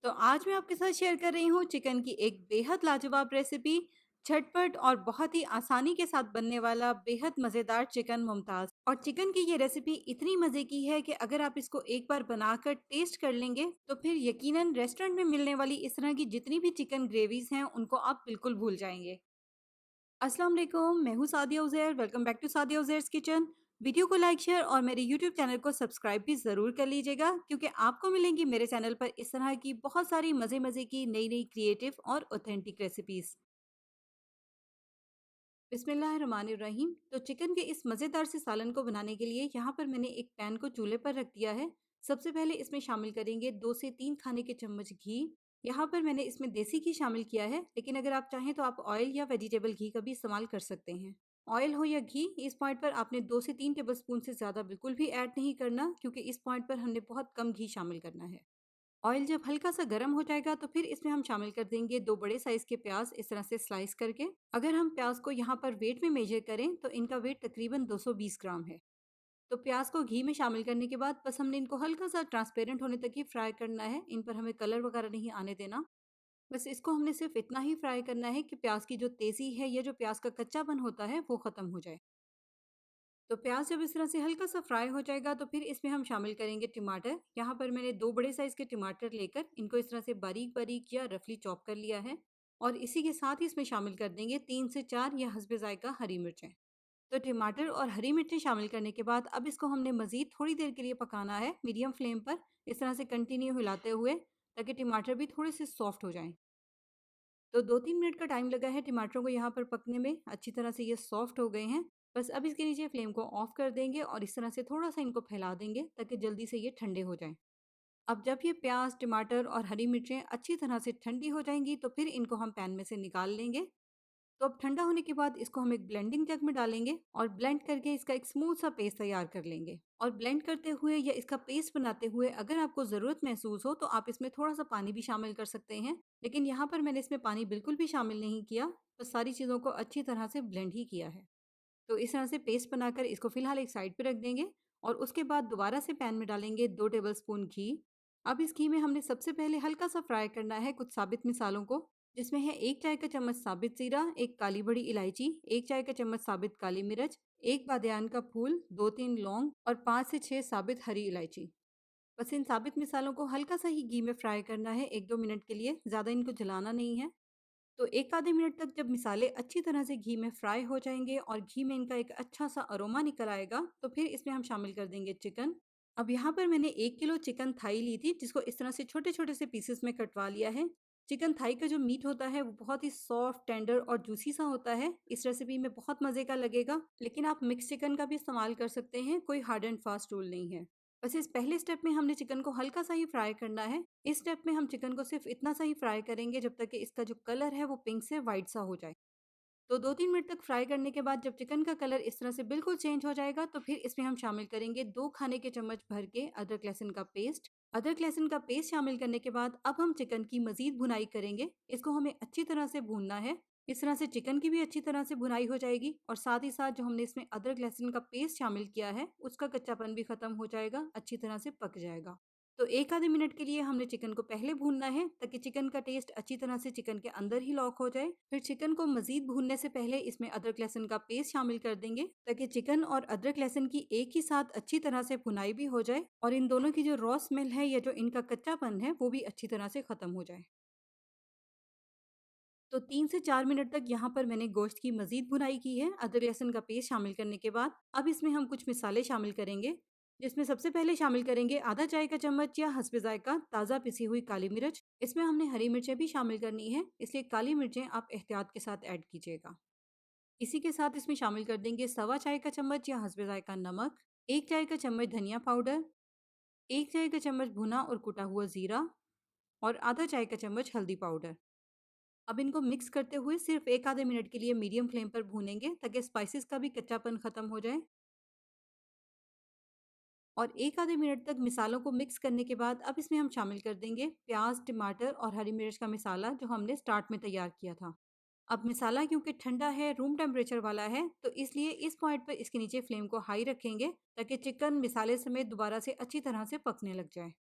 तो आज मैं आपके साथ शेयर कर रही हूँ चिकन की एक बेहद लाजवाब रेसिपी। झटपट और बहुत ही आसानी के साथ बनने वाला बेहद मज़ेदार चिकन मुमताज़। और चिकन की ये रेसिपी इतनी मज़े की है कि अगर आप इसको एक बार बनाकर टेस्ट कर लेंगे तो फिर यकीनन रेस्टोरेंट में मिलने वाली इस तरह की जितनी भी चिकन ग्रेवीज हैं उनको आप बिल्कुल भूल जाएंगे। अस्सलाम वालेकुम, मैं हूँ Sadia Uzair. Welcome back to Sadia Uzair's kitchen. Video को लाइक शेयर और मेरे यूट्यूब चैनल को सब्सक्राइब भी ज़रूर कर लीजिएगा, क्योंकि आपको मिलेंगी मेरे चैनल पर इस तरह की बहुत सारी मज़े मज़े की नई नई क्रिएटिव और ऑथेंटिक रेसिपीज़। बिस्मिल्लाहिर्रहमानिर्रहीम। तो चिकन के इस मज़ेदार से सालन को बनाने के लिए यहाँ पर मैंने एक पैन को चूल्हे पर रख दिया है। सबसे पहले इसमें शामिल करेंगे 2 से 3 खाने के चम्मच घी। यहाँ पर मैंने इसमें देसी घी शामिल किया है, लेकिन अगर आप चाहें तो आप ऑयल या वेजिटेबल घी का भी इस्तेमाल कर सकते हैं। ऑयल हो या घी, इस पॉइंट पर आपने 2 से 3 टेबल स्पून से ज़्यादा बिल्कुल भी ऐड नहीं करना, क्योंकि इस पॉइंट पर हमने बहुत कम घी शामिल करना है। ऑयल जब हल्का सा गर्म हो जाएगा तो फिर इसमें हम शामिल कर देंगे 2 बड़े साइज के प्याज, इस तरह से स्लाइस करके। अगर हम प्याज को यहाँ पर वेट में मेजर करें तो इनका वेट तकरीबन 220 ग्राम है। तो प्याज को घी में शामिल करने के बाद बस हमने इनको हल्का सा ट्रांसपेरेंट होने तक ही फ्राई करना है। इन पर हमें कलर वगैरह नहीं आने देना। बस इसको हमने सिर्फ इतना ही फ्राई करना है कि प्याज की जो तेजी है या जो प्याज का कच्चापन होता है वो खत्म हो जाए। तो प्याज जब इस तरह से हल्का सा फ्राई हो जाएगा तो फिर इसमें हम शामिल करेंगे टमाटर। यहाँ पर मैंने 2 बड़े साइज के टमाटर लेकर इनको इस तरह से बारीक बारीक या रफली चॉप कर लिया है। और इसी के साथ ही इसमें शामिल कर देंगे 3 से 4 या हस्बे जायका हरी मिर्चें। तो टमाटर और हरी मिर्चें शामिल करने के बाद अब इसको हमने मजीद थोड़ी देर के लिए पकाना है मीडियम फ्लेम पर, इस तरह से कंटिन्यू हिलाते हुए, ताकि टमाटर भी थोड़े से सॉफ्ट हो जाएं। तो 2-3 मिनट का टाइम लगा है टमाटरों को यहाँ पर पकने में, अच्छी तरह से ये सॉफ्ट हो गए हैं। बस अब इसके नीचे फ्लेम को ऑफ कर देंगे और इस तरह से थोड़ा सा इनको फैला देंगे ताकि जल्दी से ये ठंडे हो जाएं। अब जब ये प्याज, टमाटर और हरी मिर्चें अच्छी तरह से ठंडी हो जाएंगी तो फिर इनको हम पैन में से निकाल लेंगे। तो अब ठंडा होने के बाद इसको हम एक ब्लेंडिंग जग में डालेंगे और ब्लेंड करके इसका एक स्मूथ सा पेस्ट तैयार कर लेंगे। और ब्लेंड करते हुए या इसका पेस्ट बनाते हुए अगर आपको ज़रूरत महसूस हो तो आप इसमें थोड़ा सा पानी भी शामिल कर सकते हैं, लेकिन यहाँ पर मैंने इसमें पानी बिल्कुल भी शामिल नहीं किया। बस सारी चीज़ों को अच्छी तरह से ब्लेंड ही किया है। तो इस तरह से पेस्ट बनाकर इसको फिलहाल एक साइड पे रख देंगे। और उसके बाद दोबारा से पैन में डालेंगे 2 टेबल स्पून घी। अब इस घी में हमने सबसे पहले हल्का सा फ्राई करना है कुछ साबित मिसालों को, जिसमें है 1 चाय का चम्मच साबित जीरा, एक काली बड़ी इलायची, 1 चाय का चम्मच साबित काली मिर्च, एक बादियान का फूल, 2-3 लौंग और 5 से 6 साबित हरी इलायची। बस इन साबित मिसालों को हल्का सा ही घी में फ्राई करना है 1-2 मिनट के लिए, ज़्यादा इनको जलाना नहीं है। तो एक आधे मिनट तक जब मिसाले अच्छी तरह से घी में फ्राई हो जाएंगे और घी में इनका एक अच्छा सा अरोमा निकल आएगा तो फिर इसमें हम शामिल कर देंगे चिकन। अब यहाँ पर मैंने 1 किलो चिकन थाई ली थी, जिसको इस तरह से छोटे छोटे से पीसेस में कटवा लिया है। चिकन थाई का जो मीट होता है वो बहुत ही सॉफ्ट, टेंडर और जूसी सा होता है। इस रेसिपी में बहुत मज़े का लगेगा, लेकिन आप मिक्स चिकन का भी इस्तेमाल कर सकते हैं, कोई हार्ड एंड फास्ट रूल नहीं है। बस इस पहले स्टेप में हमने चिकन को हल्का सा ही फ्राई करना है। इस स्टेप में हम चिकन को सिर्फ इतना सा ही फ्राई करेंगे जब तक कि इसका जो कलर है वो पिंक से वाइट सा हो जाए। तो 2-3 मिनट तक फ्राई करने के बाद जब चिकन का कलर इस तरह से बिल्कुल चेंज हो जाएगा तो फिर इसमें हम शामिल करेंगे 2 खाने के चम्मच भर के अदरक लहसुन का पेस्ट। अदरक लहसुन का पेस्ट शामिल करने के बाद अब हम चिकन की मजीद भुनाई करेंगे। इसको हमें अच्छी तरह से भूनना है। इस तरह से चिकन की भी अच्छी तरह से भुनाई हो जाएगी और साथ ही साथ जो हमने इसमें अदरक लहसुन का पेस्ट शामिल किया है उसका कच्चापन भी खत्म हो जाएगा, अच्छी तरह से पक जाएगा। तो एक आधे मिनट के लिए हमने चिकन को पहले भूनना है ताकि चिकन का टेस्ट अच्छी तरह से चिकन के अंदर ही लॉक हो जाए। फिर चिकन को मजीद भूनने से पहले इसमें अदरक लहसुन का पेस्ट शामिल कर देंगे ताकि चिकन और अदरक लहसुन की एक ही साथ अच्छी तरह से भुनाई भी हो जाए और इन दोनों की जो रॉ स्मेल है या जो इनका कच्चापन है वो भी अच्छी तरह से खत्म हो जाए। तो 3 से 4 मिनट तक यहाँ पर मैंने गोश्त की मजीद भुनाई की है अदरक लहसुन का पेस्ट शामिल करने के बाद। अब इसमें हम कुछ मिसाले शामिल करेंगे, जिसमें सबसे पहले शामिल करेंगे आधा चाय का चम्मच या हस्बे जायका ताज़ा पिसी हुई काली मिर्च। इसमें हमने हरी मिर्चें भी शामिल करनी है, इसलिए काली मिर्चें आप एहतियात के साथ ऐड कीजिएगा। इसी के साथ इसमें शामिल कर देंगे 1/4 चाय का चम्मच या हस्बे जायका नमक, 1 चाय का चम्मच धनिया पाउडर, 1 चाय का चम्मच भुना और कुटा हुआ ज़ीरा और आधा चाय का चम्मच हल्दी पाउडर। अब इनको मिक्स करते हुए सिर्फ एक आधे मिनट के लिए मीडियम फ्लेम पर भूनेंगे ताकि स्पाइसेस का भी कच्चापन खत्म हो जाए। और एक आधे मिनट तक मिसालों को मिक्स करने के बाद अब इसमें हम शामिल कर देंगे प्याज, टमाटर और हरी मिर्च का मिसाला जो हमने स्टार्ट में तैयार किया था। अब मिसाला क्योंकि ठंडा है, रूम टेम्परेचर वाला है, तो इसलिए इस पॉइंट पर इसके नीचे फ्लेम को हाई रखेंगे ताकि चिकन मिसाले समेत दोबारा से अच्छी तरह से पकने लग जाए।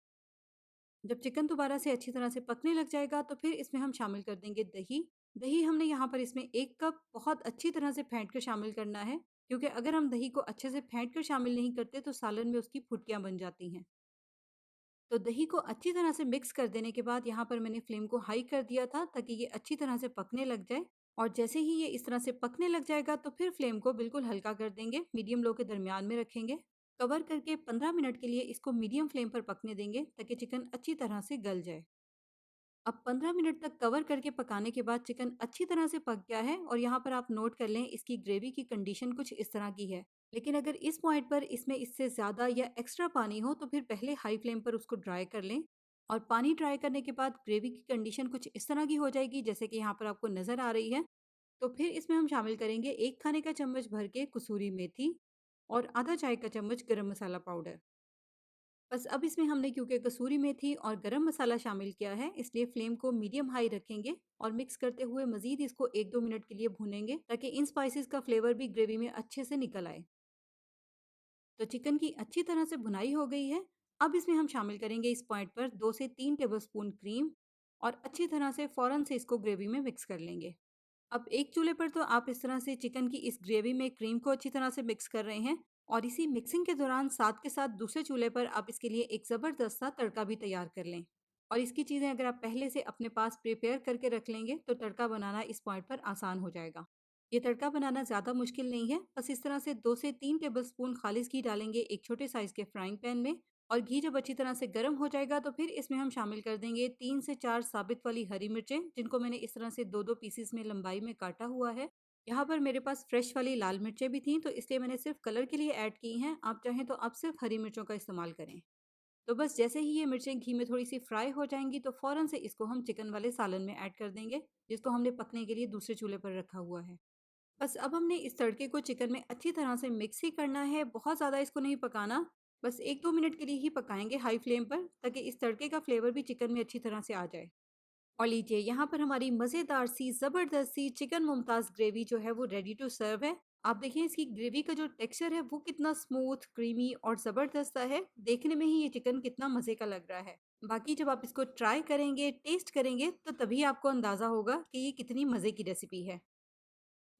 जब चिकन दोबारा से अच्छी तरह से पकने लग जाएगा तो फिर इसमें हम शामिल कर देंगे दही। दही हमने यहाँ पर इसमें 1 कप बहुत अच्छी तरह से फेंट कर शामिल करना है, क्योंकि अगर हम दही को अच्छे से फेंट कर शामिल नहीं करते तो सालन में उसकी फुटकियाँ बन जाती हैं। तो दही को अच्छी तरह से मिक्स कर देने के बाद यहाँ पर मैंने फ्लेम को हाई कर दिया था ताकि ये अच्छी तरह से पकने लग जाए। और जैसे ही ये इस तरह से पकने लग जाएगा तो फिर फ्लेम को बिल्कुल हल्का कर देंगे, मीडियम लो के दरमियान में रखेंगे। कवर करके 15 मिनट के लिए इसको मीडियम फ्लेम पर पकने देंगे ताकि चिकन अच्छी तरह से गल जाए। अब 15 मिनट तक कवर करके पकाने के बाद चिकन अच्छी तरह से पक गया है और यहाँ पर आप नोट कर लें इसकी ग्रेवी की कंडीशन कुछ इस तरह की है। लेकिन अगर इस पॉइंट पर इसमें इससे ज़्यादा या एक्स्ट्रा पानी हो तो फिर पहले हाई फ्लेम पर उसको ड्राई कर लें। और पानी ड्राई करने के बाद ग्रेवी की कंडीशन कुछ इस तरह की हो जाएगी जैसे कि यहाँ पर आपको नज़र आ रही है। तो फिर इसमें हम शामिल करेंगे 1 खाने का चम्मच भर के कसूरी मेथी और आधा चाय का चम्मच गरम मसाला पाउडर। बस अब इसमें हमने क्योंकि कसूरी मेथी और गरम मसाला शामिल किया है इसलिए फ्लेम को मीडियम हाई रखेंगे और मिक्स करते हुए मजीद इसको 1-2 मिनट के लिए भूनेंगे ताकि इन स्पाइसेस का फ्लेवर भी ग्रेवी में अच्छे से निकल आए। तो चिकन की अच्छी तरह से भुनाई हो गई है। अब इसमें हम शामिल करेंगे इस पॉइंट पर 2 से 3 टेबलस्पून क्रीम और अच्छी तरह से फ़ौरन से इसको ग्रेवी में मिक्स कर लेंगे। अब एक चूल्हे पर तो आप इस तरह से चिकन की इस ग्रेवी में क्रीम को अच्छी तरह से मिक्स कर रहे हैं और इसी मिक्सिंग के दौरान साथ के साथ दूसरे चूल्हे पर आप इसके लिए एक ज़बरदस्त सा तड़का भी तैयार कर लें। और इसकी चीज़ें अगर आप पहले से अपने पास प्रिपेयर करके रख लेंगे तो तड़का बनाना इस पॉइंट पर आसान हो जाएगा। ये तड़का बनाना ज़्यादा मुश्किल नहीं है, बस इस तरह से 2 से 3 टेबलस्पून खालिस घी डालेंगे एक छोटे साइज़ के फ्राइंग पैन में। और घी जब अच्छी तरह से गर्म हो जाएगा तो फिर इसमें हम शामिल कर देंगे 3 से 4 साबित वाली हरी मिर्चें जिनको मैंने इस तरह से 2-2 पीसेस में लंबाई में काटा हुआ है। यहाँ पर मेरे पास फ्रेश वाली लाल मिर्चें भी थीं तो इसलिए मैंने सिर्फ कलर के लिए ऐड की हैं, आप चाहें तो आप सिर्फ हरी मिर्चों का इस्तेमाल करें। तो बस जैसे ही ये मिर्चें घी में थोड़ी सी फ्राई हो जाएंगी तो फ़ौरन से इसको हम चिकन वाले सालन में ऐड कर देंगे जिसको हमने पकने के लिए दूसरे चूल्हे पर रखा हुआ है। बस अब हमने इस तड़के को चिकन में अच्छी तरह से मिक्स ही करना है, बहुत ज़्यादा इसको नहीं पकाना। बस 1-2 मिनट के लिए ही पकाएंगे हाई फ्लेम पर ताकि इस तड़के का फ्लेवर भी चिकन में अच्छी तरह से आ जाए। और लीजिए यहाँ पर हमारी मज़ेदार सी ज़बरदस्त सी चिकन मुमताज़ ग्रेवी जो है वो रेडी टू सर्व है। आप देखिए इसकी ग्रेवी का जो टेक्सचर है वो कितना स्मूथ, क्रीमी और ज़बरदस्त सा है। देखने में ही ये चिकन कितना मज़े का लग रहा है। बाकी जब आप इसको ट्राई करेंगे, टेस्ट करेंगे तो तभी आपको अंदाज़ा होगा कि ये कितनी मज़े की रेसिपी है।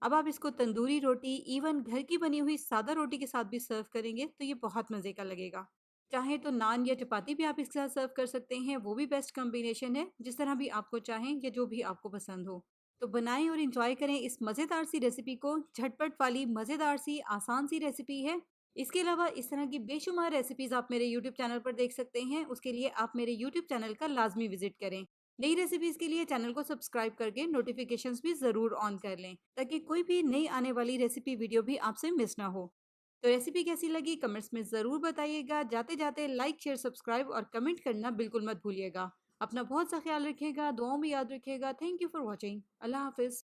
अब आप इसको तंदूरी रोटी, इवन घर की बनी हुई सादा रोटी के साथ भी सर्व करेंगे तो ये बहुत मज़े का लगेगा। चाहे तो नान या चपाती भी आप इसके साथ सर्व कर सकते हैं, वो भी बेस्ट कॉम्बिनेशन है, जिस तरह भी आपको चाहें या जो भी आपको पसंद हो। तो बनाएं और इंजॉय करें इस मज़ेदार सी रेसिपी को। झटपट वाली मज़ेदार सी आसान सी रेसिपी है। इसके अलावा इस तरह की बेशुमार रेसिपीज़ आप मेरे यूट्यूब चैनल पर देख सकते हैं। उसके लिए आप मेरे यूट्यूब चैनल का लाजमी विजिट करें। नई रेसिपीज़ के लिए चैनल को सब्सक्राइब करके नोटिफिकेशंस भी ज़रूर ऑन कर लें ताकि कोई भी नई आने वाली रेसिपी वीडियो भी आपसे मिस ना हो। तो रेसिपी कैसी लगी कमेंट्स में ज़रूर बताइएगा। जाते जाते लाइक शेयर सब्सक्राइब और कमेंट करना बिल्कुल मत भूलिएगा। अपना बहुत सा ख्याल रखिएगा, दुआओं में याद रखिएगा। Thank you for watching. अल्लाह हाफिज़।